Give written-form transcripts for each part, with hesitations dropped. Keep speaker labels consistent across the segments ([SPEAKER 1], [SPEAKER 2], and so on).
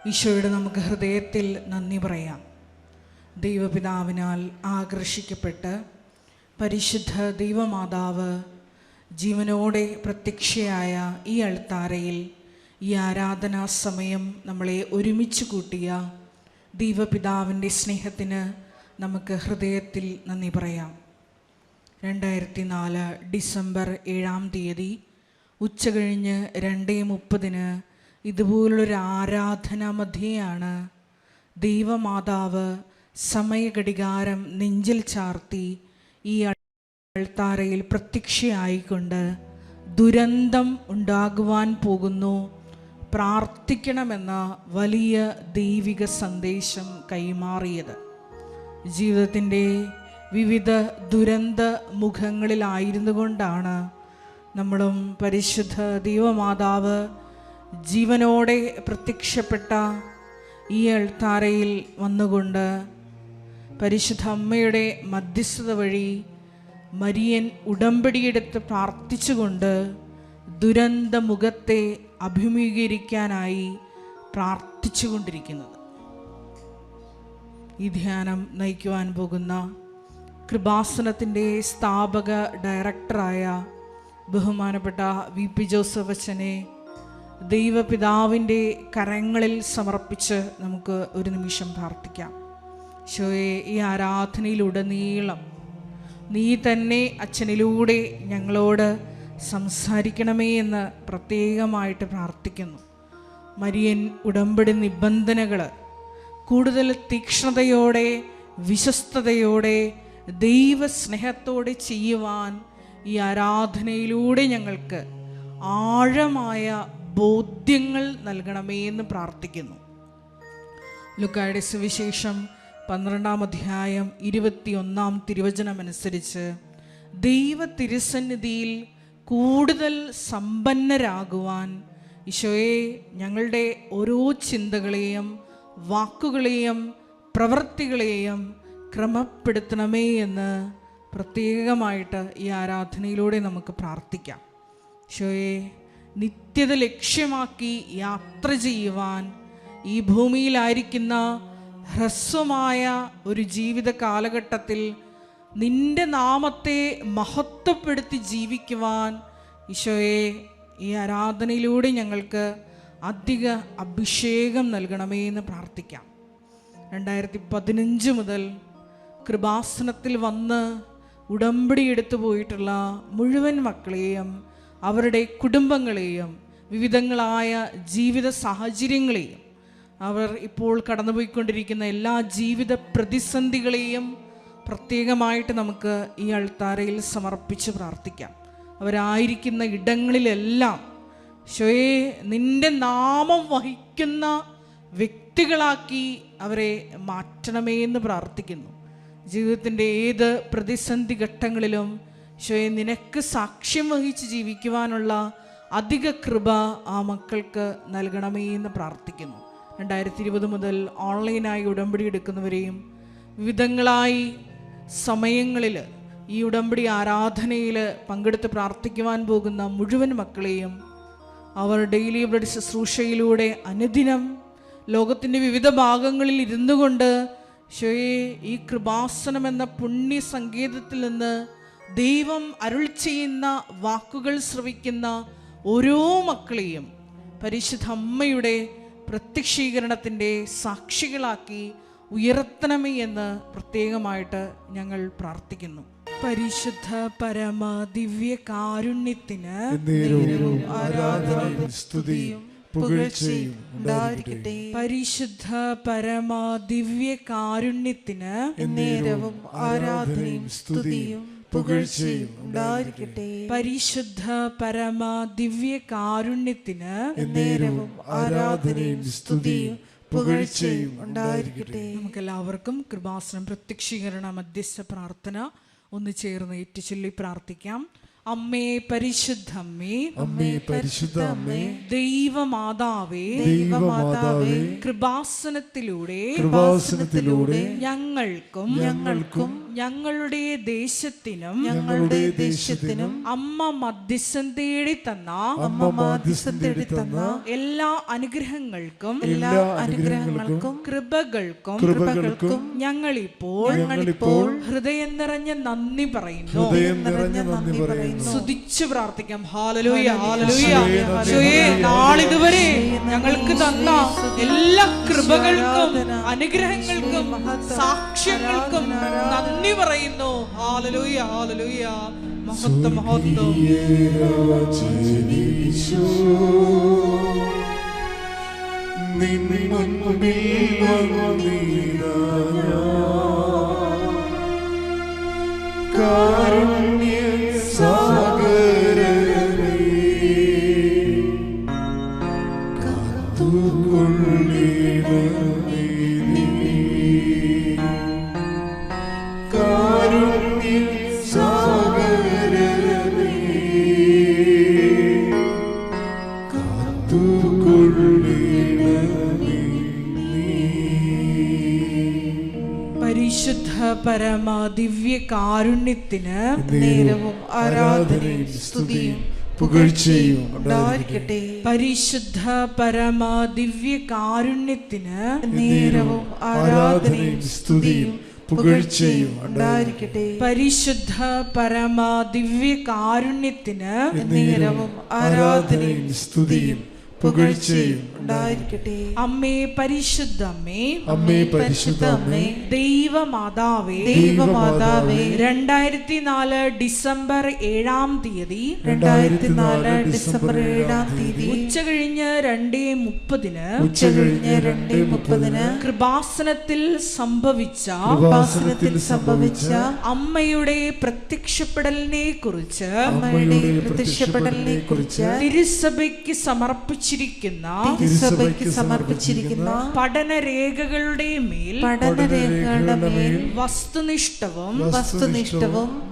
[SPEAKER 1] ഈശോയുടെ നമുക്ക് ഹൃദയത്തിൽ നന്ദി പറയാം. ദൈവപിതാവിനാൽ ആകർഷിക്കപ്പെട്ട് പരിശുദ്ധ ദൈവമാതാവ് ജീവനോടെ പ്രത്യക്ഷയായ ഈ അൾത്താരയിൽ ഈ ആരാധനാ സമയം നമ്മളെ ഒരുമിച്ച് കൂട്ടിയ ദൈവപിതാവിൻ്റെ സ്നേഹത്തിന് നമുക്ക് ഹൃദയത്തിൽ നന്ദി പറയാം. 2004 ഡിസംബർ 7-ാം തീയതി ഉച്ചകഴിഞ്ഞ് 2:30 ഇതുപോലുള്ളൊരു ആരാധനാ മധ്യയാണ് ദൈവമാതാവ് സമയഘടികാരം നെഞ്ചിൽ ചാർത്തി ഈ അൾത്താരയിൽ പ്രത്യക്ഷയായിക്കൊണ്ട് ദുരന്തം ഉണ്ടാകുവാൻ പോകുന്നു, പ്രാർത്ഥിക്കണമെന്ന വലിയ ദൈവിക സന്ദേശം കൈമാറിയത്. ജീവിതത്തിൻ്റെ വിവിധ ദുരന്ത മുഖങ്ങളിലായിരുന്നു കൊണ്ടാണ് നമ്മളും പരിശുദ്ധ ദൈവമാതാവ് ജീവനോടെ പ്രത്യക്ഷപ്പെട്ട ഈ അൾത്താരയിൽ വന്നുകൊണ്ട് പരിശുദ്ധ അമ്മയുടെ മധ്യസ്ഥത വഴി മരിയൻ ഉടമ്പടിയെടുത്ത് പ്രാർത്ഥിച്ചുകൊണ്ട് ദുരന്ത മുഖത്തെ അഭിമുഖീകരിക്കാനായി പ്രാർത്ഥിച്ചുകൊണ്ടിരിക്കുന്നത്. ഈ ധ്യാനം നയിക്കുവാൻ പോകുന്ന കൃപാസനത്തിൻ്റെ സ്ഥാപക ഡയറക്ടറായ ബഹുമാനപ്പെട്ട VP ജോസഫ് അച്ഛനെ ദൈവപിതാവിൻ്റെ കരങ്ങളിൽ സമർപ്പിച്ച് നമുക്ക് ഒരു നിമിഷം പ്രാർത്ഥിക്കാം. ഈശോയെ, ഈ ആരാധനയിലുടനീളം നീ തന്നെ അച്ഛനിലൂടെ ഞങ്ങളോട് സംസാരിക്കണമേ എന്ന് പ്രത്യേകമായിട്ട് പ്രാർത്ഥിക്കുന്നു. മരിയൻ ഉടമ്പടി നിബന്ധനകൾ കൂടുതൽ തീക്ഷ്ണതയോടെ വിശ്വസ്തയോടെ ദൈവസ്നേഹത്തോടെ ചെയ്യുവാൻ ഈ ആരാധനയിലൂടെ ഞങ്ങൾക്ക് ആഴമായ ബോധ്യങ്ങൾ നൽകണമേ എന്ന് പ്രാർത്ഥിക്കുന്നു. ലൂക്കായുടെ സുവിശേഷം 12-ാം അധ്യായം 21-ാം തിരുവചനമനുസരിച്ച് ദൈവ തിരുസന്നിധിയിൽ കൂടുതൽ സമ്പന്നരാകുവാൻ ഈശോയെ ഞങ്ങളുടെ ഓരോ ചിന്തകളെയും വാക്കുകളെയും പ്രവൃത്തികളെയും ക്രമപ്പെടുത്തണമേ എന്ന് പ്രത്യേകമായിട്ട് ഈ ആരാധനയിലൂടെ നമുക്ക് പ്രാർത്ഥിക്കാം. ഈശോയെ, നിത്യത ലക്ഷ്യമാക്കി യാത്ര ചെയ്യുവാൻ ഈ ഭൂമിയിലായിരിക്കുന്ന ഹ്രസ്വമായ ഒരു ജീവിത കാലഘട്ടത്തിൽ നിന്റെ നാമത്തെ മഹത്വപ്പെടുത്തി ജീവിക്കുവാൻ ഈശോയെ ഈ ആരാധനയിലൂടെ ഞങ്ങൾക്ക് അധിക അഭിഷേകം നൽകണമേ എന്ന് പ്രാർത്ഥിക്കാം. 2015 മുതൽ കൃപാസനത്തിൽ വന്ന് ഉടമ്പടി എടുത്തു പോയിട്ടുള്ള മുഴുവൻ മക്കളെയും അവരുടെ കുടുംബങ്ങളെയും വിവിധങ്ങളായ ജീവിത സാഹചര്യങ്ങളെയും അവർ ഇപ്പോൾ കടന്നുപോയിക്കൊണ്ടിരിക്കുന്ന എല്ലാ ജീവിത പ്രതിസന്ധികളെയും പ്രത്യേകമായിട്ട് നമുക്ക് ഈ അൾത്താരയിൽ സമർപ്പിച്ച് പ്രാർത്ഥിക്കാം. അവരായിരിക്കുന്ന ഇടങ്ങളിലെല്ലാം ഈശോയെ നിന്റെ നാമം വഹിക്കുന്ന വ്യക്തികളാക്കി അവരെ മാറ്റണമേ എന്ന് പ്രാർത്ഥിക്കുന്നു. ജീവിതത്തിൻ്റെ ഏത് പ്രതിസന്ധി ഘട്ടങ്ങളിലും ഈശോയെ നിനക്ക് സാക്ഷ്യം വഹിച്ച് ജീവിക്കുവാനുള്ള അധിക കൃപ ആ മക്കൾക്ക് നൽകണമേ എന്ന് പ്രാർത്ഥിക്കുന്നു. 2020 മുതൽ ഓൺലൈനായി ഉടമ്പടി എടുക്കുന്നവരെയും വിവിധങ്ങളായി സമയങ്ങളിൽ ഈ ഉടമ്പടി ആരാധനയിൽ പങ്കെടുത്ത് പ്രാർത്ഥിക്കുവാൻ പോകുന്ന മുഴുവൻ മക്കളെയും അവർ ഡെയിലി ബ്രെഡ് ശുശ്രൂഷയിലൂടെ അനുദിനം ലോകത്തിൻ്റെ വിവിധ ഭാഗങ്ങളിൽ ഇരുന്നു കൊണ്ട് ഈശോയെ ഈ കൃപാസനം എന്ന പുണ്യ സങ്കേതത്തിൽ നിന്ന് ദൈവം അരുൾ ചെയ്യുന്ന വാക്കുകൾ ശ്രവിക്കുന്ന ഓരോ മക്കളെയും പരിശുദ്ധ അമ്മയുടെ പ്രത്യക്ഷീകരണത്തിൻ്റെ സാക്ഷികളാക്കി ഉയർത്തണമേ എന്ന് പ്രത്യേകമായിട്ട് ഞങ്ങൾ പ്രാർത്ഥിക്കുന്നു. പരിശുദ്ധ പരമ ദിവ്യ കാരുണ്യത്തിന്
[SPEAKER 2] ആരാധനയും സ്തുതിയും പുകഴ്ചയും ഉണ്ടായിരിക്കട്ടെ.
[SPEAKER 1] പരിശുദ്ധ പരമ ദിവ്യ കാരുണ്യത്തിന്
[SPEAKER 2] എന്നേരവും ആരാധനയും സ്തുതിയും പുകഴ്ചയും ഉണ്ടായിരിക്കട്ടെ.
[SPEAKER 1] പരിശുദ്ധ പരമ ദിവ്യ കാരുണ്യത്തിന്
[SPEAKER 2] എന്നേരവും ആരാധനയും സ്തുതിയും പുകഴ്ചയും ഉണ്ടായിരിക്കട്ടെ.
[SPEAKER 1] നമുക്കെല്ലാവർക്കും കൃപാസനം പ്രത്യക്ഷീകരണ മധ്യസ്ഥ പ്രാർത്ഥന ഒന്ന് ചേർന്ന് ഏറ്റുചൊല്ലി പ്രാർത്ഥിക്കാം. അമ്മേ പരിശുദ്ധമ്മേ,
[SPEAKER 2] അമ്മേ പരിശുദ്ധ അമ്മേ,
[SPEAKER 1] ദൈവമാതാവേ,
[SPEAKER 2] ദൈവമാതാവേ,
[SPEAKER 1] കൃപാസനത്തിലൂടെ
[SPEAKER 2] കൃപാസനത്തിലൂടെ
[SPEAKER 1] ഞങ്ങൾക്കും ഞങ്ങളുടെ ദേശത്തിനും അമ്മ മധ്യസ്ഥം തേടി തന്ന എല്ലാ അനുഗ്രഹങ്ങൾക്കും കൃപകൾക്കും ഞങ്ങളിപ്പോൾ ഹൃദയം നിറഞ്ഞ നന്ദി പറയുന്നു. സ്തുതിച്ചു പ്രാർത്ഥിക്കാം. Hallelujah, hallelujah. ഈശോയേ, നാളിതുവരെ ഞങ്ങൾക്ക് തന്ന എല്ലാ കൃപകൾക്കും അനുഗ്രഹങ്ങൾക്കും സാക്ഷ്യങ്ങൾക്കും നന്ദി പറയുന്നു. Hallelujah, hallelujah. മഹത്വം, മഹത്വം.
[SPEAKER 2] കാരുണ്യ സാഗരമേ, കാത്തുകൊള്ളിടണമേ നീ. കാരുണ്യ സാഗരമേ, കാത്തുകൊള്ളിടണമേ നീ.
[SPEAKER 1] പരിശുദ്ധ പരമ ദിവ്യ കാരുണ്യത്തിന്
[SPEAKER 2] നേരവും ആരാധനയും സ്തുതിയും പുകഴ്ചയും ഉണ്ടായിരിക്കട്ടെ.
[SPEAKER 1] പരിശുദ്ധ പരമ ദിവ്യ കാരുണ്യത്തിന്
[SPEAKER 2] നേരവും ആരാധനയും സ്തുതിയും പുകഴ്ചയും ഉണ്ടായിരിക്കട്ടെ.
[SPEAKER 1] പരിശുദ്ധ പരമ ദിവ്യ കാരുണ്യത്തിന്
[SPEAKER 2] നേരവും ആരാധനയും സ്തുതിയും പുകഴ്ചയും ഉണ്ടായിരിക്കട്ടെ.
[SPEAKER 1] അമ്മേ പരിശുദ്ധമ്മേ,
[SPEAKER 2] അമ്മേ പരിശുദ്ധ അമ്മേ,
[SPEAKER 1] ദൈവമാതാവേ,
[SPEAKER 2] ദൈവമാതാവേ,
[SPEAKER 1] 2004 ഡിസംബർ 7-ാം തീയതി
[SPEAKER 2] 2004 ഡിസംബർ 7-ാം തീയതി
[SPEAKER 1] ഉച്ചകഴിഞ്ഞ് 2:30
[SPEAKER 2] ഉച്ചകഴിഞ്ഞ് 2:30
[SPEAKER 1] കൃപാസനത്തിൽ സംഭവിച്ച അമ്മയുടെ പ്രത്യക്ഷപ്പെടലിനെ കുറിച്ച് തിരുസഭയ്ക്ക് സമർപ്പിച്ചിരിക്കുന്ന പഠനരേഖകളുടെ മേൽ വസ്തുനിഷ്ഠവും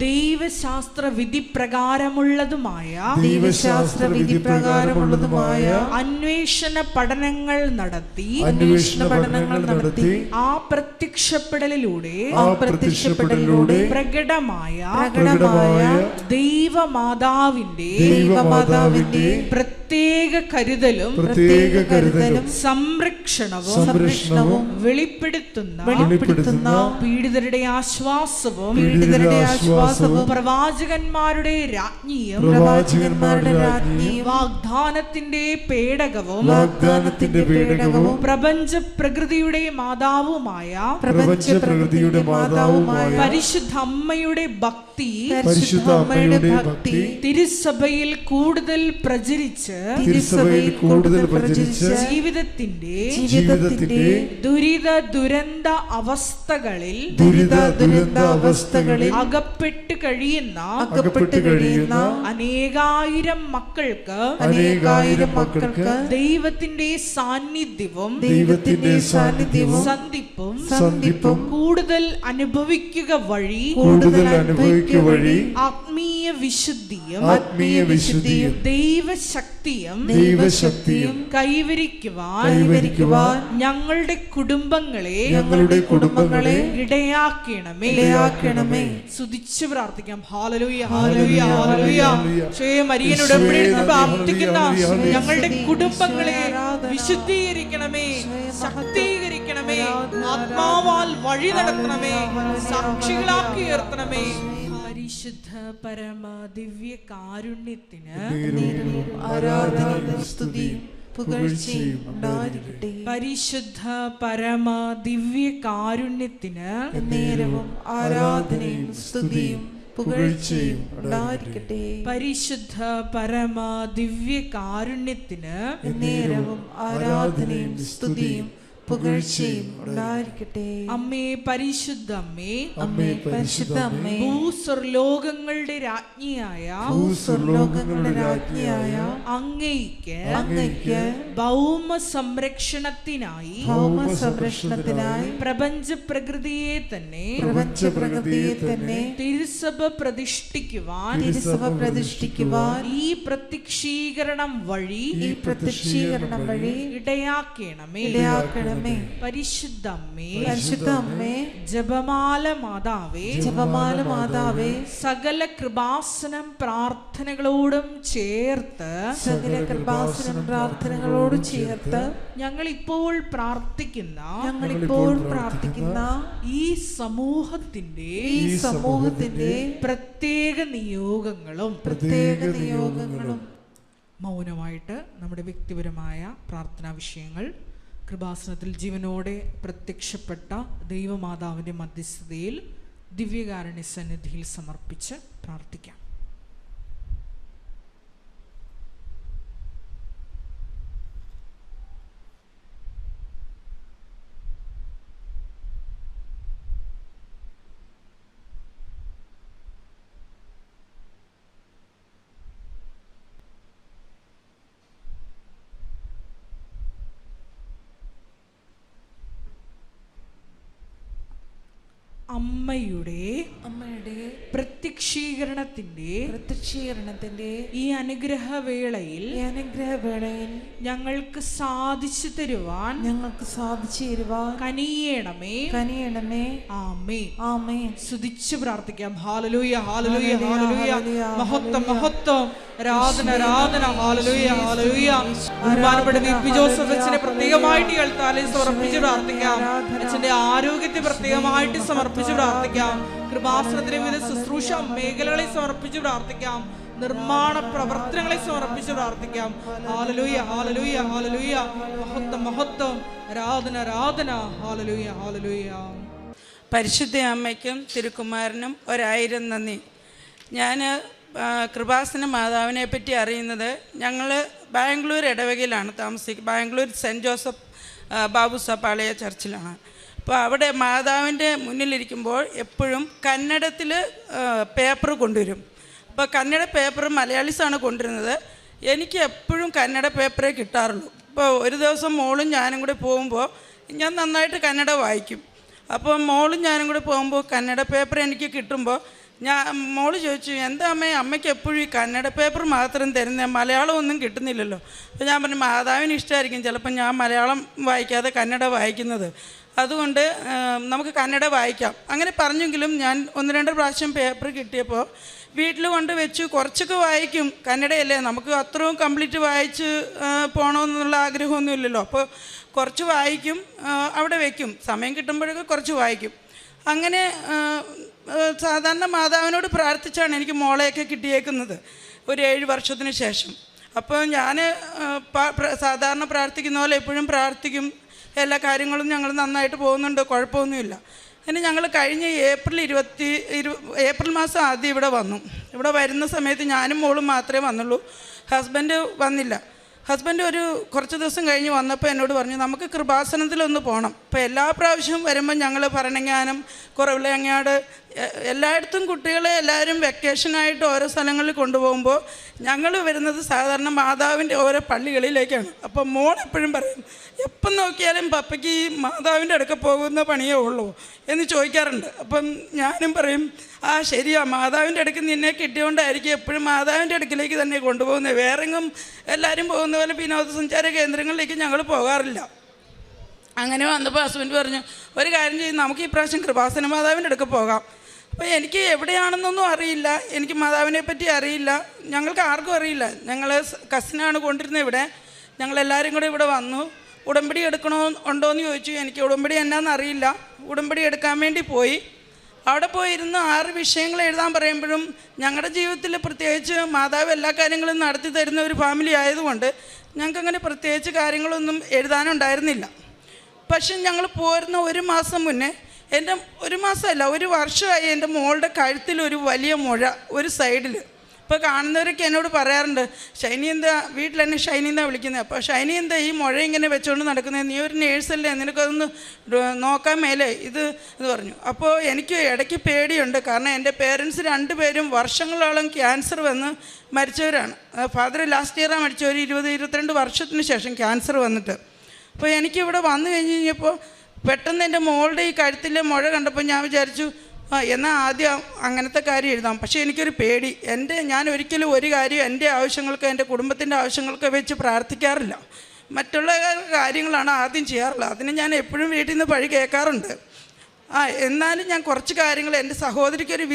[SPEAKER 1] ദൈവശാസ്ത്ര വിധി പ്രകാരമുള്ളതുമായ അന്വേഷണ പഠനങ്ങൾ നടത്തി ആ പ്രത്യക്ഷപ്പെടലിലൂടെ പ്രകടമായ ദൈവമാതാവിന്റെ പ്രത്യേക കരുതലും സംരക്ഷണവും വെളിപ്പെടുത്തുന്ന പീഡിതരുടെ ആശ്വാസവും പ്രവാചകന്മാരുടെ രാജ്ഞിയും വാഗ്ദാനത്തിന്റെ പേടകവും പ്രപഞ്ച പ്രകൃതിയുടെ മാതാവുമായ പരിശുദ്ധ അമ്മയുടെ ഭക്തി തിരുസഭയിൽ കൂടുതൽ പ്രചരിച്ച് ജീവിതത്തിന്റെ ദുരിത ദുരന്ത അവസ്ഥകളിൽ അകപ്പെട്ട് കഴിയുന്ന അനേകായിരം മക്കൾക്ക് ദൈവത്തിന്റെ സാന്നിധ്യവും സന്ധിപ്പും കൂടുതൽ അനുഭവിക്കുക വഴി ആത്മീയ വിശുദ്ധിയും ദൈവശക്തിയും കൈവരിക്കുവാൻ ഞങ്ങളുടെ കുടുംബങ്ങളെ ഇടയാക്കണമേ. സ്തുതിച്ചു പ്രാർത്ഥിക്കാം. Hallelujah, hallelujah, hallelujah. മരിയനോട് പ്രാർത്ഥിക്കുന്ന ഞങ്ങളുടെ കുടുംബങ്ങളെ വിശുദ്ധീകരിക്കണമേ, ശക്തീകരിക്കണമേ, ആത്മാവാൽ വഴി നടത്തണമേ, സാക്ഷികളാക്കി ഉയർത്തണമേ. പരിശുദ്ധ പരമ ദിവ്യ കാരുണ്യത്തിന്
[SPEAKER 2] ആരാധനയും സ്തുതിയും പുകഴ്ചയും ഉണ്ടായിരിക്കട്ടെ.
[SPEAKER 1] പരിശുദ്ധ പരമ ദിവ്യ കാരുണ്യത്തിന്
[SPEAKER 2] നേരവും ആരാധനയും സ്തുതിയും പുകഴ്ചയും ഉണ്ടായിരിക്കട്ടെ.
[SPEAKER 1] പരിശുദ്ധ പരമ ദിവ്യ കാരുണ്യത്തിന്
[SPEAKER 2] നേരവും ആരാധനയും സ്തുതിയും പുകഴ്ചയും ഉണ്ടായിരിക്കട്ടെ.
[SPEAKER 1] അമ്മേ പരിശുദ്ധ അമ്മേ,
[SPEAKER 2] അമ്മേ പരിശുദ്ധ അമ്മേ,
[SPEAKER 1] ഭൂസ്വർലോകങ്ങളുടെ രാജ്ഞിയായ അങ്ങയ്ക്ക് ഭൗമ സംരക്ഷണത്തിനായി പ്രപഞ്ച പ്രകൃതിയെ തന്നെ തിരുസഭ പ്രതിഷ്ഠിക്കുവാൻ ഈ പ്രത്യക്ഷീകരണം വഴി ഇടയാക്കണമേ. പരിശുദ്ധ അമ്മേ, ജപമാല മാതാവേ, സകല കൃപാസനം പ്രാർത്ഥനകളോടും ചേർത്ത് ഞങ്ങൾ ഇപ്പോൾ പ്രാർത്ഥിക്കുന്ന ഈ സമൂഹത്തിന്റെ പ്രത്യേക നിയോഗങ്ങളും മൗനമായിട്ട് നമ്മുടെ വ്യക്തിപരമായ പ്രാർത്ഥനാ വിഷയങ്ങൾ കൃപാസനത്തിൽ ജീവനോടെ പ്രത്യക്ഷപ്പെട്ട ദൈവമാതാവിൻ്റെ മധ്യസ്ഥതയിൽ ദിവ്യകാരുണ്യ സന്നിധിയിൽ സമർപ്പിച്ച് പ്രാർത്ഥിക്കാം. അമ്മയുടെ പ്രത്യക്ഷീകരണത്തിന്റെ ഈ അനുഗ്രഹവേളയിൽ ഞങ്ങൾക്ക് സാധിച്ചു തരുവാൻ കനിയണമേ. ആമേൻ. സ്തുതിച്ചു പ്രാർത്ഥിക്കാം. Hallelujah, hallelujah, hallelujah. മഹത്വം, മഹത്വം, ആരാധന, ആരാധന. Hallelujah, hallelujah. ബഹുമാനപ്പെട്ട വി.പി. ജോസഫ് അച്ഛനെ പ്രത്യേകമായിട്ട് ഈ അൾത്താരയിൽ സമർപ്പിച്ച് പ്രാർത്ഥിക്കാം. അച്ഛന്റെ ആരോഗ്യത്തെ പ്രത്യേകമായിട്ട് സമർപ്പിച്ച് പ്രാർത്ഥിക്കാം. കൃപാസനത്തിലെ വിവിധ ശുശ്രൂഷ മേഖലകളെ സമർപ്പിച്ച് പ്രാർത്ഥിക്കാം. നിർമ്മാണ പ്രവർത്തനങ്ങളെ സമർപ്പിച്ച് പ്രാർത്ഥിക്കാം. Hallelujah, hallelujah, hallelujah. മഹത്വം, മഹത്വം, ആരാധന, ആരാധന. Hallelujah, hallelujah.
[SPEAKER 3] പരിശുദ്ധ അമ്മയ്ക്കും തിരുക്കുമാരനും 1000 നന്ദി. ഞാൻ കൃപാസന മാതാവിനെ പറ്റി അറിയുന്നത്, ഞങ്ങൾ ബാംഗ്ലൂർ ഇടവകയിലാണ് താമസിക്കുന്നത്. Bangalore saint Joseph Babusapalya ചർച്ചിലാണ്. അപ്പോൾ അവിടെ മാതാവിൻ്റെ മുന്നിലിരിക്കുമ്പോൾ എപ്പോഴും കന്നഡത്തിൽ പേപ്പർ കൊണ്ടുവരും. അപ്പോൾ കന്നഡ പേപ്പർ മലയാളീസാണ് കൊണ്ടുവരുന്നത്. എനിക്ക് എപ്പോഴും കന്നഡ പേപ്പറേ കിട്ടാറുള്ളൂ. ഇപ്പോൾ ഒരു ദിവസം മോളും ഞാനും കൂടെ പോകുമ്പോൾ, ഞാൻ നന്നായിട്ട് കന്നഡ വായിക്കും. അപ്പോൾ മോളും ഞാനും കൂടെ പോകുമ്പോൾ കന്നഡ പേപ്പർ എനിക്ക് കിട്ടുമ്പോൾ മോള് ചോദിച്ചു, എന്താ അമ്മയ്ക്ക് എപ്പോഴും ഈ കന്നഡ പേപ്പർ മാത്രം തരുന്നത്, മലയാളം ഒന്നും കിട്ടുന്നില്ലല്ലോ. അപ്പോൾ ഞാൻ പറഞ്ഞു, മാതാവിന് ഇഷ്ടമായിരിക്കും ചിലപ്പോൾ ഞാൻ മലയാളം വായിക്കാതെ കന്നഡ വായിക്കുന്നത്, അതുകൊണ്ട് നമുക്ക് കന്നഡ വായിക്കാം. അങ്ങനെ പറഞ്ഞെങ്കിലും ഞാൻ 1-2 പ്രാവശ്യം പേപ്പർ കിട്ടിയപ്പോൾ വീട്ടിൽ കൊണ്ട് വെച്ചു. കുറച്ചൊക്കെ വായിക്കും, കന്നഡയല്ലേ, നമുക്ക് അത്രയും കംപ്ലീറ്റ് വായിച്ച് പോകണമെന്നുള്ള ആഗ്രഹമൊന്നുമില്ലല്ലോ. അപ്പോൾ കുറച്ച് വായിക്കും, അവിടെ വയ്ക്കും, സമയം കിട്ടുമ്പോഴൊക്കെ കുറച്ച് വായിക്കും. അങ്ങനെ സാധാരണ മാതാവിനോട് പ്രാർത്ഥിച്ചാണ് എനിക്ക് മോളെയൊക്കെ കിട്ടിയേക്കുന്നത് ഒരു 7 വർഷത്തിന് ശേഷം. അപ്പോൾ ഞാൻ സാധാരണ പ്രാർത്ഥിക്കുന്ന പോലെ എപ്പോഴും പ്രാർത്ഥിക്കും. എല്ലാ കാര്യങ്ങളും ഞങ്ങൾ നന്നായിട്ട് പോകുന്നുണ്ട്, കുഴപ്പമൊന്നുമില്ല. അങ്ങനെ ഞങ്ങൾ കഴിഞ്ഞ ഏപ്രിൽ മാസം ആദ്യം ഇവിടെ വന്നു. ഇവിടെ വരുന്ന സമയത്ത് ഞാനും മോളും മാത്രമേ വന്നുള്ളൂ, ഹസ്ബൻഡ് വന്നില്ല. ഹസ്ബൻഡ് കുറച്ച് ദിവസം കഴിഞ്ഞ് വന്നപ്പോൾ എന്നോട് പറഞ്ഞു, നമുക്ക് കൃപാസനത്തിലൊന്ന് പോകണം. അപ്പോൾ എല്ലാ പ്രാവശ്യവും വരുമ്പോൾ ഞങ്ങൾ ഭരണങ്ങാനം, കുറവിലങ്ങാട്, എല്ലായിടത്തും കുട്ടികളെ എല്ലാവരും വെക്കേഷനായിട്ട് ഓരോ സ്ഥലങ്ങളിൽ കൊണ്ടുപോകുമ്പോൾ ഞങ്ങൾ വരുന്നത് സാധാരണ മാതാവിൻ്റെ ഓരോ പള്ളികളിലേക്കാണ്. അപ്പം മോൾ എപ്പോഴും പറയും, എപ്പം നോക്കിയാലും പപ്പയ്ക്ക് ഈ മാതാവിൻ്റെ അടുക്ക പോകുന്ന പണിയേ ഉള്ളൂ എന്ന് ചോദിക്കാറുണ്ട്. അപ്പം ഞാനും പറയും, ആ ശരിയാ, മാതാവിൻ്റെ അടുക്ക് നിന്നെ കിട്ടിയോണ്ടായിരിക്കും എപ്പോഴും മാതാവിൻ്റെ അടുക്കിലേക്ക് തന്നെ കൊണ്ടുപോകുന്നത്, വേറെങ്ങും എല്ലാവരും പോകുന്ന പോലെ വിനോദസഞ്ചാര കേന്ദ്രങ്ങളിലേക്ക് ഞങ്ങൾ പോകാറില്ല. അങ്ങനെ വന്നപ്പോൾ ഹസ്ബൻഡ് പറഞ്ഞു, ഒരു കാര്യം ചെയ്യും, നമുക്ക് ഈ പ്രാവശ്യം കൃപാസന മാതാവിൻ്റെ അടുക്ക് പോകാം. അപ്പോൾ എനിക്ക് എവിടെയാണെന്നൊന്നും അറിയില്ല, എനിക്ക് മാതാവിനെ പറ്റി അറിയില്ല, ഞങ്ങൾക്ക് ആർക്കും അറിയില്ല. ഞങ്ങൾ കസിനാണ് കൊണ്ടിരുന്നത് ഇവിടെ. ഞങ്ങളെല്ലാവരും കൂടെ ഇവിടെ വന്നു. ഉടമ്പടി ഉണ്ടോയെന്ന് ചോദിച്ചു. എനിക്ക് ഉടമ്പടി എന്നാന്ന് അറിയില്ല. ഉടമ്പടി എടുക്കാൻ വേണ്ടി പോയി. അവിടെ പോയിരുന്ന് 6 വിഷയങ്ങൾ എഴുതാൻ പറയുമ്പോഴും ഞങ്ങളുടെ ജീവിതത്തിൽ പ്രത്യേകിച്ച് മാതാവ് എല്ലാ കാര്യങ്ങളും നടത്തി തരുന്ന ഒരു ഫാമിലി ആയതുകൊണ്ട് ഞങ്ങൾക്കങ്ങനെ പ്രത്യേകിച്ച് കാര്യങ്ങളൊന്നും എഴുതാനുണ്ടായിരുന്നില്ല. പക്ഷെ ഞങ്ങൾ പോരുന്ന 1 മാസം മുന്നേ, ഒരു മാസമല്ല 1 വർഷമായി എൻ്റെ മോളുടെ കഴുത്തിൽ ഒരു വലിയ മുഴ ഒരു സൈഡിൽ ഇപ്പോൾ കാണുന്നവരൊക്കെ എന്നോട് പറയാറുണ്ട്, ഷൈനി എന്താ വീട്ടിൽ എന്നെ ഷൈനി എന്താ വിളിക്കുന്നത്, അപ്പോൾ ഷൈനി എന്താ ഈ മുഴ ഇങ്ങനെ വെച്ചുകൊണ്ട് നടക്കുന്നത്, നീ ഒരു നേഴ്സല്ലേ, നിനക്കതൊന്ന് നോക്കാൻ മേലേ ഇത് എന്ന് പറഞ്ഞു. അപ്പോൾ എനിക്ക് ഇടയ്ക്ക് പേടിയുണ്ട്. കാരണം എൻ്റെ പേരൻസ് 2 പേരും വർഷങ്ങളോളം ക്യാൻസർ വന്ന് മരിച്ചവരാണ്. ഫാദർ ലാസ്റ്റ് ഇയറാണ് മരിച്ചവർ, 20-22 വർഷത്തിന് ശേഷം ക്യാൻസർ വന്നിട്ട്. അപ്പോൾ എനിക്കിവിടെ വന്നു കഴിഞ്ഞപ്പോൾ പെട്ടെന്ന് എൻ്റെ മോളുടെ ഈ കഴുത്തിലെ മുഴ കണ്ടപ്പോൾ ഞാൻ വിചാരിച്ചു എന്നാൽ ആദ്യം അങ്ങനത്തെ കാര്യം എഴുതാം. പക്ഷേ എനിക്കൊരു പേടി. ഞാൻ ഒരിക്കലും ഒരു കാര്യം എൻ്റെ ആവശ്യങ്ങൾക്ക് എൻ്റെ കുടുംബത്തിൻ്റെ ആവശ്യങ്ങൾക്ക് വെച്ച് പ്രാർത്ഥിക്കാറില്ല. മറ്റുള്ള കാര്യങ്ങളാണ് ആദ്യം ചെയ്യാറുള്ളത്. അതിന് ഞാൻ എപ്പോഴും വീട്ടിൽ നിന്ന് പഴി കേൾക്കാറുണ്ട്. എന്നാലും ഞാൻ കുറച്ച് കാര്യങ്ങൾ, എൻ്റെ സഹോദരിക്കൊരു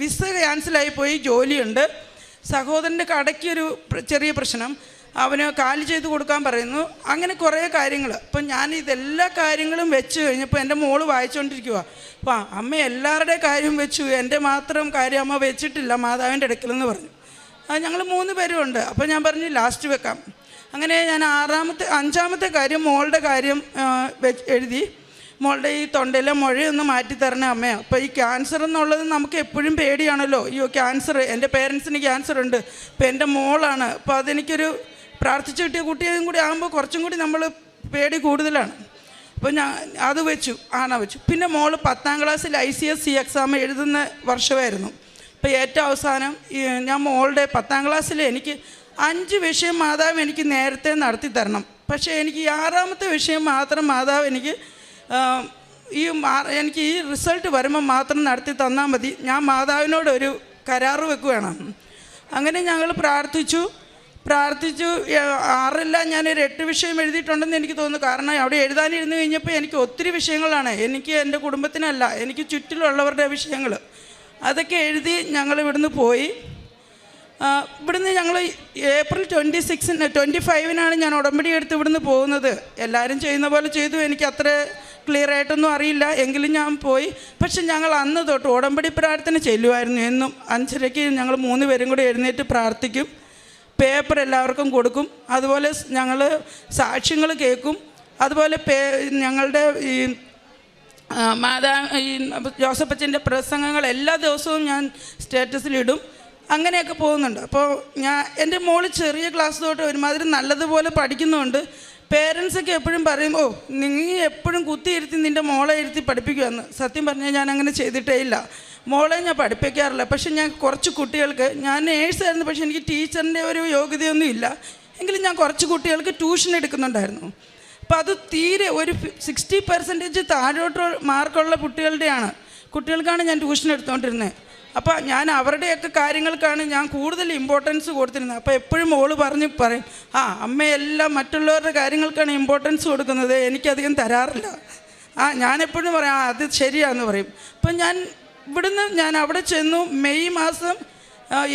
[SPEAKER 3] വിസ ക്യാൻസലായിപ്പോയി, ജോലിയുണ്ട്. സഹോദരൻ്റെ കടയ്ക്കൊരു ചെറിയ പ്രശ്നം, അവന് കാലി ചെയ്ത് കൊടുക്കാൻ പറയുന്നു. അങ്ങനെ കുറേ കാര്യങ്ങൾ. അപ്പം ഞാൻ ഇതെല്ലാ കാര്യങ്ങളും വെച്ച് കഴിഞ്ഞപ്പോൾ എൻ്റെ മോള് വായിച്ചുകൊണ്ടിരിക്കുക. അപ്പോൾ അമ്മ എല്ലാവരുടെയും കാര്യം വെച്ചു, എൻ്റെ മാത്രം കാര്യം അമ്മ വെച്ചിട്ടില്ല മാതാവിൻ്റെ അടുക്കലെന്ന് പറഞ്ഞു. ഞങ്ങൾ 3 പേരും ഉണ്ട്. അപ്പോൾ ഞാൻ പറഞ്ഞു ലാസ്റ്റ് വെക്കാം. അങ്ങനെ ഞാൻ 5-ാമത്തെ കാര്യം മോളുടെ കാര്യം എഴുതി. മോളുടെ ഈ തൊണ്ടയിലെ മുഴയൊന്ന് മാറ്റിത്തരണേ അമ്മേ. അപ്പോൾ ഈ ക്യാൻസർ എന്നുള്ളത് നമുക്ക് എപ്പോഴും പേടിയാണല്ലോ. അയ്യോ ക്യാൻസർ, എൻ്റെ പേരൻസിന് ക്യാൻസർ ഉണ്ട്, ഇപ്പോൾ എൻ്റെ മോളാണ്. അപ്പോൾ അതെനിക്കൊരു പ്രാർത്ഥിച്ച് കിട്ടിയ കുട്ടിയും കൂടി ആകുമ്പോൾ കുറച്ചും കൂടി നമ്മൾ പേടി കൂടുതലാണ്. അപ്പോൾ ഞാൻ അത് വെച്ചു. പിന്നെ മോള് 10ാം ക്ലാസ്സിൽ ICSE എക്സാം എഴുതുന്ന വർഷമായിരുന്നു. അപ്പോൾ ഏറ്റവും അവസാനം ഞാൻ മോളുടെ 10ാം ക്ലാസ്സിൽ എനിക്ക് 5 വിഷയം മാതാവ് എനിക്ക് നേരത്തെ നടത്തി തരണം. പക്ഷേ എനിക്ക് 6ാമത്തെ വിഷയം മാത്രം മാതാവ് എനിക്ക് ഈ റിസൾട്ട് വരുമ്പോൾ മാത്രം നടത്തി തന്നാൽ മതി, ഞാൻ മാതാവിനോടൊരു കരാറ് വെക്കുകയാണ്. അങ്ങനെ ഞങ്ങൾ പ്രാർത്ഥിച്ചു. 6 ഞാനൊരു 8 വിഷയം എഴുതിയിട്ടുണ്ടെന്ന് എനിക്ക് തോന്നുന്നു. കാരണം അവിടെ എഴുതാനിരുന്ന് കഴിഞ്ഞപ്പോൾ എനിക്ക് ഒത്തിരി വിഷയങ്ങളാണ്. എനിക്ക് എൻ്റെ കുടുംബത്തിനല്ല, എനിക്ക് ചുറ്റിലുള്ളവരുടെ വിഷയങ്ങൾ. അതൊക്കെ എഴുതി ഞങ്ങൾ ഇവിടുന്ന് പോയി. ഇവിടുന്ന് ഞങ്ങൾ ഏപ്രിൽ 25-നാണ് ഞാൻ ഉടമ്പടി എടുത്ത് ഇവിടുന്ന് പോകുന്നത്. എല്ലാവരും ചെയ്യുന്ന പോലെ ചെയ്തു. എനിക്ക് അത്ര ക്ലിയർ ആയിട്ടൊന്നും അറിയില്ല, എങ്കിലും ഞാൻ പോയി. പക്ഷെ ഞങ്ങൾ അന്ന് തൊട്ട് ഉടമ്പടി പ്രാർത്ഥന ചെല്ലുമായിരുന്നു. എന്നും 5:30 ഞങ്ങൾ 3 പേരും കൂടി എഴുന്നേറ്റ് പ്രാർത്ഥിക്കും. പേപ്പർ എല്ലാവർക്കും കൊടുക്കും. അതുപോലെ ഞങ്ങൾ സാക്ഷ്യങ്ങൾ കേൾക്കും. അതുപോലെ ഞങ്ങളുടെ ഈ ജോസഫച്ചൻ്റെ പ്രസംഗങ്ങൾ എല്ലാ ദിവസവും ഞാൻ സ്റ്റാറ്റസിലിടും. അങ്ങനെയൊക്കെ പോകുന്നുണ്ട്. അപ്പോൾ എൻ്റെ മോള് ചെറിയ ക്ലാസ് തൊട്ട് ഒരുമാതിരി നല്ലതുപോലെ പഠിക്കുന്നുണ്ട്. പേരൻസൊക്കെ എപ്പോഴും പറയും, നീ എപ്പോഴും കുത്തിയിരുത്തി നിൻ്റെ മോളെ ഇരുത്തി പഠിപ്പിക്കുമെന്ന്. സത്യം പറഞ്ഞാൽ ഞാൻ അങ്ങനെ ചെയ്തിട്ടേ ഇല്ല. മോളെ ഞാൻ പഠിപ്പിക്കാറില്ല. പക്ഷെ ഞാൻ കുറച്ച് കുട്ടികൾക്ക്, ഞാൻ നേഴ്സായിരുന്നു, പക്ഷെ എനിക്ക് ടീച്ചറിൻ്റെ ഒരു യോഗ്യതയൊന്നും ഇല്ല. എങ്കിലും ഞാൻ കുറച്ച് കുട്ടികൾക്ക് ട്യൂഷൻ എടുക്കുന്നുണ്ടായിരുന്നു. അപ്പോൾ അത് തീരെ ഒരു 60% താഴോട്ട് മാർക്കുള്ള കുട്ടികൾക്കാണ് ഞാൻ ട്യൂഷൻ എടുത്തുകൊണ്ടിരുന്നത്. അപ്പോൾ ഞാൻ അവരുടെയൊക്കെ കാര്യങ്ങൾക്കാണ് ഞാൻ കൂടുതൽ ഇമ്പോർട്ടൻസ് കൊടുത്തിരുന്നത്. അപ്പോൾ എപ്പോഴും മോള് പറയും, അമ്മയെല്ലാം മറ്റുള്ളവരുടെ കാര്യങ്ങൾക്കാണ് ഇമ്പോർട്ടൻസ് കൊടുക്കുന്നത്, എനിക്കധികം തരാറില്ല. ഞാനെപ്പോഴും പറയാം അത് ശരിയാണെന്ന് പറയും. അപ്പം ഞാൻ അവിടെ ചെന്നു. മെയ് മാസം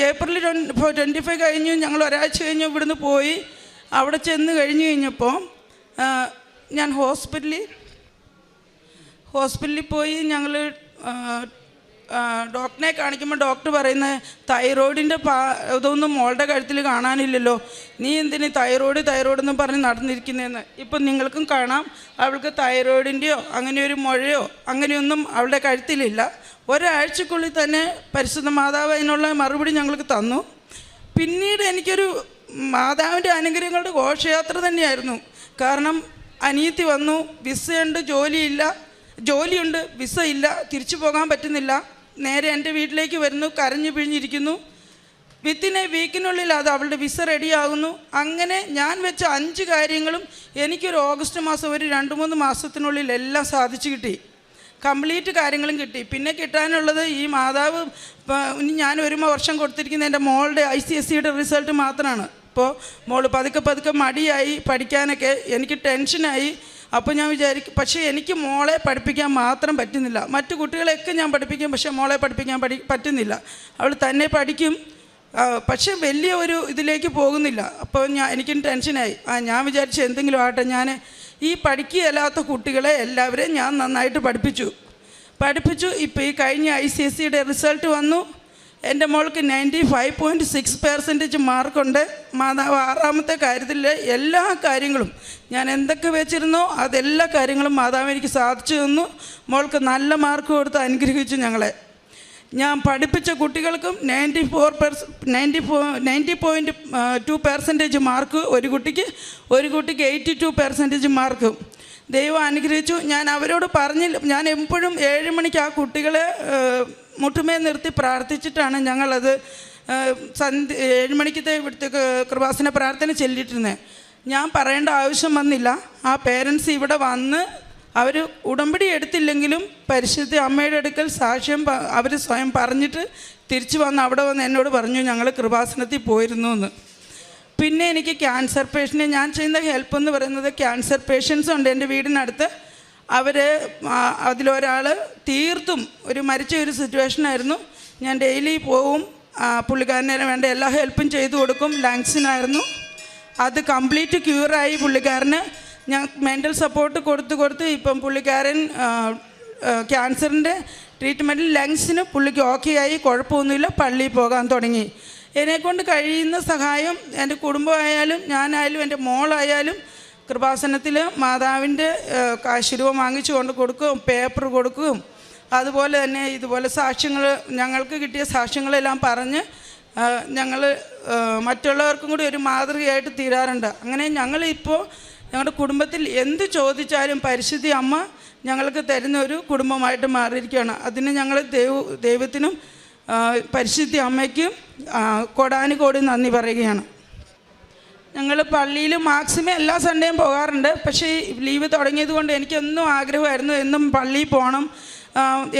[SPEAKER 3] ഏപ്രിൽ 25 കഴിഞ്ഞു. ഞങ്ങൾ ഒരാഴ്ച കഴിഞ്ഞു ഇവിടുന്ന് പോയി. അവിടെ ചെന്ന് കഴിഞ്ഞ് കഴിഞ്ഞപ്പോൾ ഞാൻ ഹോസ്പിറ്റലിൽ പോയി. ഞങ്ങൾ ഡോക്ടറിനെ കാണിക്കുമ്പോൾ ഡോക്ടർ പറയുന്നത് തൈറോയിഡിൻ്റെ ഇതൊന്നും മോളുടെ കഴുത്തിൽ കാണാനില്ലല്ലോ, നീ എന്തിന് തൈറോയിഡെന്നും പറഞ്ഞ് നടന്നിരിക്കുന്നതെന്ന്. ഇപ്പം നിങ്ങൾക്കും കാണാം, അവൾക്ക് തൈറോയിഡിൻ്റെയോ അങ്ങനെയൊരു മുഴയോ അങ്ങനെയൊന്നും അവളുടെ കഴുത്തിലില്ല. ഒരാഴ്ചക്കുള്ളിൽ തന്നെ പരിശുദ്ധ മാതാവ് അതിനുള്ള മറുപടി ഞങ്ങൾക്ക് തന്നു. പിന്നീട് എനിക്കൊരു മാതാവിൻ്റെ അനുഗ്രഹങ്ങളുടെ ഘോഷയാത്ര തന്നെയായിരുന്നു. കാരണം അനിയത്തി വന്നു, വിസയുണ്ട്, ജോലിയുണ്ട്, വിസ ഇല്ല, തിരിച്ചു പോകാൻ പറ്റുന്നില്ല. നേരെ എൻ്റെ വീട്ടിലേക്ക് വരുന്നു, കരഞ്ഞു പിഴിഞ്ഞിരിക്കുന്നു. വിത്തിൻ എ വീക്കിനുള്ളിൽ അത് അവളുടെ വിസ റെഡിയാകുന്നു. അങ്ങനെ ഞാൻ വെച്ച 5 കാര്യങ്ങളും എനിക്കൊരു ഓഗസ്റ്റ് മാസം ഒരു 2-3 മാസത്തിനുള്ളിൽ എല്ലാം സാധിച്ചു കിട്ടി. കംപ്ലീറ്റ് കാര്യങ്ങളും കിട്ടി. പിന്നെ കിട്ടാനുള്ളത് ഈ മാതാവ് ഞാൻ 1 വർഷം കൊടുത്തിരിക്കുന്ന എൻ്റെ മോളുടെ ICSEയുടെ റിസൾട്ട് മാത്രമാണ്. ഇപ്പോൾ മോള് പതുക്കെ മടിയായി പഠിക്കാനൊക്കെ, എനിക്ക് ടെൻഷനായി. അപ്പോൾ ഞാൻ വിചാരിക്കും, പക്ഷേ എനിക്ക് മോളെ പഠിപ്പിക്കാൻ മാത്രം പറ്റുന്നില്ല. മറ്റു കുട്ടികളെയൊക്കെ ഞാൻ പഠിപ്പിക്കും, പക്ഷേ മോളെ പഠിപ്പിക്കാൻ പറ്റുന്നില്ല. അവൾ തന്നെ പഠിക്കും, പക്ഷേ വലിയ ഒരു ഇതിലേക്ക് പോകുന്നില്ല. അപ്പോൾ എനിക്കും ടെൻഷനായി. ഞാൻ വിചാരിച്ചു എന്തെങ്കിലും ആട്ടെ, ഞാൻ ഈ പഠിക്കുകയല്ലാത്ത കുട്ടികളെ എല്ലാവരെയും ഞാൻ നന്നായിട്ട് പഠിപ്പിച്ചു. ഇപ്പോൾ ഈ കഴിഞ്ഞ ICSEയുടെ റിസൾട്ട് വന്നു. എൻ്റെ മോൾക്ക് 95.6% മാർക്കുണ്ട്. മാതാവ് 6ാമത്തെ കാര്യത്തിൽ എല്ലാ കാര്യങ്ങളും ഞാൻ എന്തൊക്കെ വെച്ചിരുന്നോ അതെല്ലാ കാര്യങ്ങളും മാതാവ് എനിക്ക് സാധിച്ചു തന്നു. മോൾക്ക് നല്ല മാർക്ക് കൊടുത്ത് അനുഗ്രഹിച്ചു ഞങ്ങളെ. ഞാൻ പഠിപ്പിച്ച കുട്ടികൾക്കും 90.2% മാർക്ക്, ഒരു കുട്ടിക്ക് 82% മാർക്കും ദൈവം അനുഗ്രഹിച്ചു. ഞാൻ അവരോട് പറഞ്ഞില്ല, ഞാൻ എപ്പോഴും 7 മണിക്ക് ആ കുട്ടികളെ മുട്ടുമേ നിർത്തി പ്രാർത്ഥിച്ചിട്ടാണ് ഞങ്ങളത് 7 മണിക്കത്തെ ഇവിടുത്തെ കൃപാസന പ്രാർത്ഥന ചൊല്ലിട്ടിരുന്നത്. ഞാൻ പറയേണ്ട ആവശ്യം വന്നില്ല. ആ പേരൻസ് ഇവിടെ വന്ന് അവർ ഉടമ്പടി എടുത്തില്ലെങ്കിലും പരിശുദ്ധ അമ്മയുടെ അടുക്കൽ സാക്ഷ്യം അവർ സ്വയം പറഞ്ഞിട്ട് തിരിച്ചു വന്ന് അവിടെ വന്ന് എന്നോട് പറഞ്ഞു ഞങ്ങൾ കൃപാസനത്തിൽ പോയിരുന്നു എന്ന്. പിന്നെ എനിക്ക് ക്യാൻസർ പേഷ്യൻറ്റ്, ഞാൻ ചെയ്യുന്ന ഹെൽപ്പ് എന്ന് പറയുന്നത് ക്യാൻസർ പേഷ്യൻസ് ഉണ്ട് എൻ്റെ വീടിനടുത്ത്. അവർ അതിലൊരാൾ തീർത്തും മരിച്ച ഒരു സിറ്റുവേഷനായിരുന്നു. ഞാൻ ഡെയിലി പോവും, പുള്ളിക്കാരനെ വേണ്ട എല്ലാ ഹെൽപ്പും ചെയ്തു കൊടുക്കും. ലങ്സിനായിരുന്നു, അത് കംപ്ലീറ്റ് ക്യൂറായി പുള്ളിക്കാരന്. ഞാൻ മെൻ്റൽ സപ്പോർട്ട് കൊടുത്ത് ഇപ്പം പുള്ളിക്കാരൻ ക്യാൻസറിൻ്റെ ട്രീറ്റ്മെൻറ്റിൽ ലങ്സിന് പുള്ളിക്ക് ഓക്കെ ആയി, കുഴപ്പമൊന്നുമില്ല, പള്ളിയിൽ പോകാൻ തുടങ്ങി. എന്നെക്കൊണ്ട് കഴിയുന്ന സഹായം എൻ്റെ കുടുംബമായാലും ഞാനായാലും എൻ്റെ മോളായാലും കൃപാസനത്തിൽ മാതാവിൻ്റെ കാശ് രൂപ വാങ്ങിച്ചു കൊണ്ട് കൊടുക്കും, പേപ്പർ കൊടുക്കും. അതുപോലെ തന്നെ ഇതുപോലെ സാക്ഷ്യങ്ങൾ, ഞങ്ങൾക്ക് കിട്ടിയ സാക്ഷ്യങ്ങളെല്ലാം പറഞ്ഞ് ഞങ്ങൾ മറ്റുള്ളവർക്കും കൂടി ഒരു മാതൃകയായിട്ട് തീരാറുണ്ട്. അങ്ങനെ ഞങ്ങളിപ്പോൾ ഞങ്ങളുടെ കുടുംബത്തിൽ എന്ത് ചോദിച്ചാലും പരിശുദ്ധി അമ്മ ഞങ്ങൾക്ക് തരുന്ന ഒരു കുടുംബമായിട്ട് മാറിയിരിക്കുകയാണ്. അതിന് ഞങ്ങൾ ദൈവത്തിനും പരിശുദ്ധി അമ്മയ്ക്കും കോടാനുകോടി നന്ദി പറയുകയാണ്. ഞങ്ങൾ പള്ളിയിൽ മാക്സിമം എല്ലാ സൺഡേയും പോകാറുണ്ട്. പക്ഷേ ലീവ് തുടങ്ങിയത് കൊണ്ട് എനിക്കെന്നും ആഗ്രഹമായിരുന്നു, എന്നും പള്ളിയിൽ പോകണം,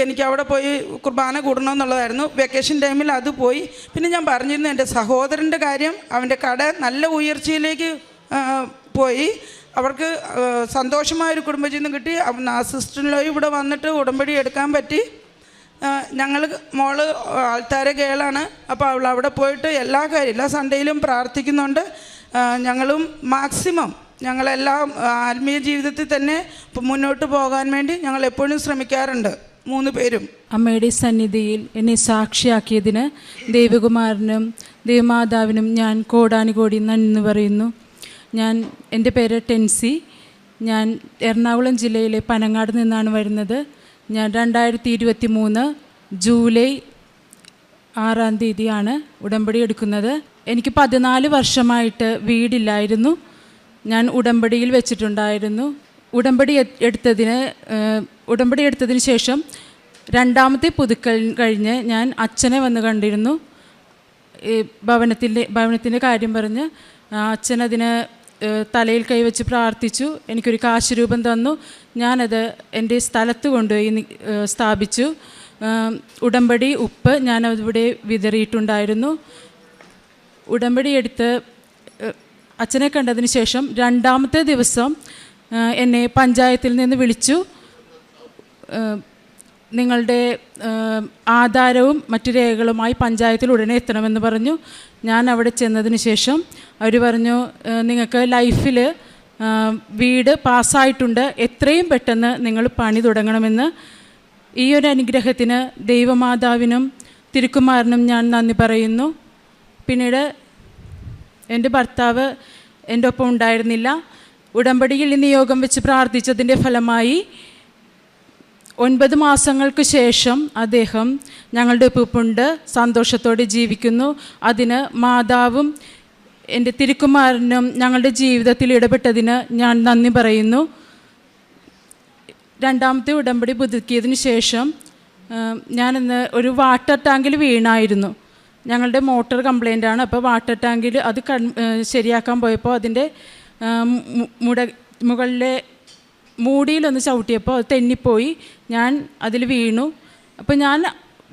[SPEAKER 3] എനിക്ക് അവിടെ പോയി കുർബാന കൂടണമെന്നുള്ളതായിരുന്നു. വെക്കേഷൻ ടൈമിൽ അത് പോയി. പിന്നെ ഞാൻ പറഞ്ഞിരുന്നു എൻ്റെ സഹോദരൻ്റെ കാര്യം, അവൻ്റെ കട നല്ല ഉയർച്ചയിലേക്ക് പോയി. അവർക്ക് സന്തോഷമായൊരു കുടുംബജീവിതം കിട്ടി. സിസ്റ്ററിലോ ഇവിടെ വന്നിട്ട് ഉടമ്പടി എടുക്കാൻ പറ്റി. ഞങ്ങൾ മോള് ആൾത്താര കേളാണ്. അപ്പോൾ അവൾ അവിടെ പോയിട്ട് എല്ലാ സൺഡേയിലും പ്രാർത്ഥിക്കുന്നുണ്ട്. ഞങ്ങളും മാക്സിമം ഞങ്ങളെല്ലാം ആത്മീയ ജീവിതത്തിൽ തന്നെ മുന്നോട്ട് പോകാൻ വേണ്ടി ഞങ്ങൾ എപ്പോഴും ശ്രമിക്കാറുണ്ട്, 3 പേരും.
[SPEAKER 4] അമ്മയുടെ സന്നിധിയിൽ എന്നെ സാക്ഷിയാക്കിയതിന് ദേവകുമാരനും ദേവമാതാവിനും ഞാൻ കോടാനുകോടി നന്ദി പറയുന്നു. എൻ്റെ പേര് ടെൻസി. ഞാൻ എറണാകുളം ജില്ലയിലെ പനങ്ങാട് നിന്നാണ് വരുന്നത്. ഞാൻ 2023 ജൂലൈ 6-ാം തീയതിയാണ് ഉടമ്പടി എടുക്കുന്നത്. എനിക്ക് 14 വർഷമായിട്ട് വീടില്ലായിരുന്നു. ഞാൻ ഉടമ്പടിയിൽ വെച്ചിട്ടുണ്ടായിരുന്നു. ഉടമ്പടി എടുത്തതിന് ശേഷം 2ാമത്തെ പുതുക്കൽ കഴിഞ്ഞ് ഞാൻ അച്ഛനെ വന്ന് കണ്ടിരുന്നു. ഭവനത്തിൻ്റെ കാര്യം പറഞ്ഞ് അച്ഛനതിന് തലയിൽ കൈവച്ച് പ്രാർത്ഥിച്ചു. എനിക്കൊരു കാശ് രൂപം തന്നു. ഞാനത് എൻ്റെ സ്ഥലത്ത് കൊണ്ടുപോയി സ്ഥാപിച്ചു. ഉടമ്പടി ഉപ്പ് ഞാനവിടെ വിതറിയിട്ടുണ്ടായിരുന്നു. ഉടമ്പടി എടുത്ത് അച്ഛനെ കണ്ടതിന് ശേഷം 2ാമത്തെ ദിവസം എന്നെ പഞ്ചായത്തിൽ നിന്ന് വിളിച്ചു. നിങ്ങളുടെ ആധാരവും മറ്റു രേഖകളുമായി പഞ്ചായത്തിൽ ഉടനെ എത്തണമെന്ന് പറഞ്ഞു. ഞാൻ അവിടെ ചെന്നതിന് ശേഷം അവർ പറഞ്ഞു, നിങ്ങൾക്ക് ലൈഫിൽ വീട് പാസ്സായിട്ടുണ്ട്, എത്രയും പെട്ടെന്ന് നിങ്ങൾ പണി തുടങ്ങണമെന്ന്. ഈ ഒരു അനുഗ്രഹത്തിന് ദൈവമാതാവിനും തിരുക്കുമാരനും ഞാൻ നന്ദി പറയുന്നു. പിന്നീട് എൻ്റെ ഭർത്താവ് എൻ്റെ ഒപ്പം ഉണ്ടായിരുന്നില്ല. ഉടമ്പടിയിൽ നിയോഗം വെച്ച് പ്രാർത്ഥിച്ചതിൻ്റെ ഫലമായി 9 മാസങ്ങൾക്ക് ശേഷം അദ്ദേഹം ഞങ്ങളുടെ ഒപ്പമുണ്ട്, സന്തോഷത്തോടെ ജീവിക്കുന്നു. അതിന് മാതാവും എൻ്റെ തിരുക്കുമാരനും ഞങ്ങളുടെ ജീവിതത്തിൽ ഇടപെട്ടതിന് ഞാൻ നന്ദി പറയുന്നു. 2ാമത്തെ ഉടമ്പടി പുതുക്കിയതിന് ശേഷം ഞാനിന്ന് ഒരു വാട്ടർ ടാങ്കിൽ വീണായിരുന്നു. ഞങ്ങളുടെ മോട്ടോർ കംപ്ലൈൻ്റാണ്. അപ്പോൾ വാട്ടർ ടാങ്കിൽ അത് ശരിയാക്കാൻ പോയപ്പോൾ അതിൻ്റെ മുകളിലെ മൂടിയിലൊന്ന് ചവിട്ടിയപ്പോൾ അത് തെന്നിപ്പോയി. ഞാൻ അതിൽ വീണു. അപ്പോൾ ഞാൻ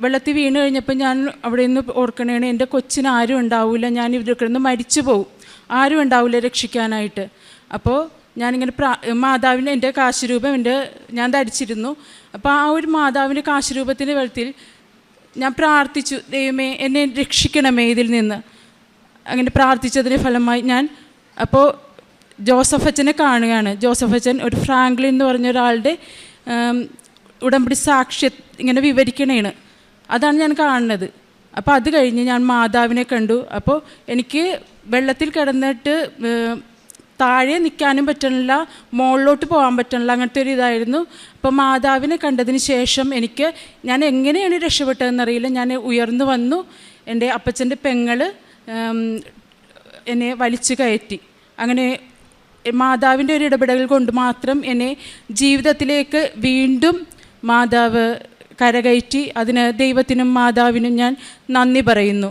[SPEAKER 4] വെള്ളത്തിൽ വീണ് കഴിഞ്ഞപ്പോൾ ഞാൻ അവിടെ നിന്ന് ഓർക്കണേണ്, എൻ്റെ കൊച്ചിന് ആരും ഉണ്ടാവില്ല, ഞാൻ ഇവരൊക്കെ നിന്ന് മരിച്ചു പോകും, ആരും ഉണ്ടാവില്ല രക്ഷിക്കാനായിട്ട്. അപ്പോൾ ഞാനിങ്ങനെ മാതാവിൻ്റെ എൻ്റെ കാശുരൂപം ഞാൻ ധരിച്ചിരുന്നു. അപ്പോൾ ആ ഒരു മാതാവിൻ്റെ കാശുരൂപത്തിൻ്റെ വെള്ളത്തിൽ ഞാൻ പ്രാർത്ഥിച്ചു, ദൈവമേ എന്നെ രക്ഷിക്കണമേ ഇതിൽ നിന്ന്. അങ്ങനെ പ്രാർത്ഥിച്ചതിൻ്റെ ഫലമായി ഞാൻ അപ്പോൾ ജോസഫ് അച്ഛനെ കാണുകയാണ്. ജോസഫ് അച്ഛൻ ഒരു ഫ്രാങ്ക്ലിൻ എന്ന് പറഞ്ഞ ഒരാളുടെ ഉടമ്പടി സാക്ഷ്യം ഇങ്ങനെ വിവരിക്കണേണ്. അതാണ് ഞാൻ കാണുന്നത്. അപ്പോൾ അത് കഴിഞ്ഞ് ഞാൻ മാതാവിനെ കണ്ടു. അപ്പോൾ എനിക്ക് വെള്ളത്തിൽ കിടന്നിട്ട് താഴെ നിൽക്കാനും പറ്റണില്ല, മുകളിലോട്ട് പോകാൻ പറ്റണില്ല, അങ്ങനത്തെ ഒരു ഇതായിരുന്നു. അപ്പോൾ മാതാവിനെ കണ്ടതിന് ശേഷം ഞാൻ എങ്ങനെയാണ് രക്ഷപ്പെട്ടതെന്നറിയില്ല. ഞാൻ ഉയർന്നു വന്നു. എൻ്റെ അപ്പച്ചൻ്റെ പെങ്ങൾ എന്നെ വലിച്ചു കയറ്റി. അങ്ങനെ മാതാവിൻ്റെ ഒരു ഇടപെടൽ കൊണ്ട് മാത്രം എന്നെ ജീവിതത്തിലേക്ക് വീണ്ടും മാതാവ് കരകയറ്റി. അതിന് ദൈവത്തിനും മാതാവിനും ഞാൻ നന്ദി പറയുന്നു.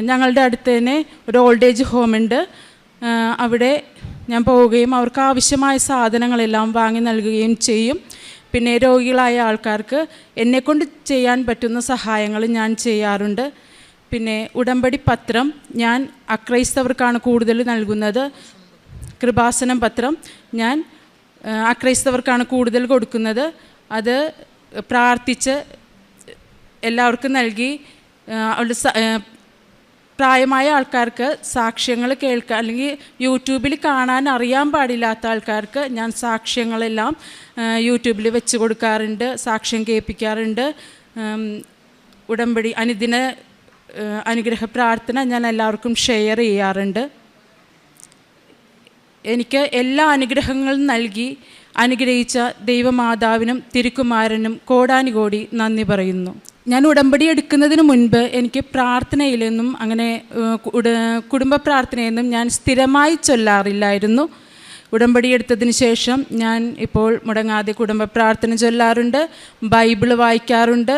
[SPEAKER 4] ഞങ്ങളുടെ അടുത്ത് തന്നെ ഒരു ഓൾഡ് ഏജ് ഹോമുണ്ട്. അവിടെ ഞാൻ പോവുകയും അവർക്ക് ആവശ്യമായ സാധനങ്ങളെല്ലാം വാങ്ങി നൽകുകയും ചെയ്യും. പിന്നെ രോഗികളായ ആൾക്കാർക്ക് എന്നെക്കൊണ്ട് ചെയ്യാൻ പറ്റുന്ന സഹായങ്ങൾ ഞാൻ ചെയ്യാറുണ്ട്. പിന്നെ ഉടമ്പടി പത്രം ഞാൻ അക്രൈസ്തവർക്കാണ് കൂടുതൽ നൽകുന്നത്. കൃപാസനം പത്രം ഞാൻ അക്രൈസ്തവർക്കാണ് കൂടുതൽ കൊടുക്കുന്നത്. അത് പ്രാർത്ഥിച്ച് എല്ലാവർക്കും നൽകി. അവരുടെ പ്രായമായ ആൾക്കാർക്ക് സാക്ഷ്യങ്ങൾ കേൾക്കാൻ, അല്ലെങ്കിൽ യൂട്യൂബിൽ കാണാൻ അറിയാൻ പാടില്ലാത്ത ആൾക്കാർക്ക് ഞാൻ സാക്ഷ്യങ്ങളെല്ലാം യൂട്യൂബിൽ വെച്ച് കൊടുക്കാറുണ്ട്, സാക്ഷ്യം കേൾപ്പിക്കാറുണ്ട്. ഉടമ്പടി അനുദിന അനുഗ്രഹ പ്രാർത്ഥന ഞാൻ എല്ലാവർക്കും ഷെയർ ചെയ്യാറുണ്ട്. എനിക്ക് എല്ലാ അനുഗ്രഹങ്ങളും നൽകി അനുഗ്രഹിച്ച ദൈവമാതാവിനും തിരുക്കുമാരനും കോടാനുകോടി നന്ദി പറയുന്നു. ഞാൻ ഉടമ്പടി എടുക്കുന്നതിന് മുൻപ് എനിക്ക് പ്രാർത്ഥനയിലൊന്നും അങ്ങനെ കുടുംബ പ്രാർത്ഥനയൊന്നും ഞാൻ സ്ഥിരമായി ചൊല്ലാറില്ലായിരുന്നു. ഉടമ്പടി എടുത്തതിന് ശേഷം ഞാൻ ഇപ്പോൾ മുടങ്ങാതെ കുടുംബ പ്രാർത്ഥന ചൊല്ലാറുണ്ട്, ബൈബിള് വായിക്കാറുണ്ട്,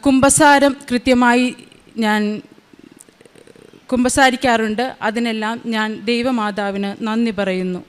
[SPEAKER 4] കുമ്പസാരം കൃത്യമായി ഞാൻ കുമ്പസാരിക്കാറുണ്ട്. അതിനെല്ലാം ഞാൻ ദൈവമാതാവിന് നന്ദി പറയുന്നു.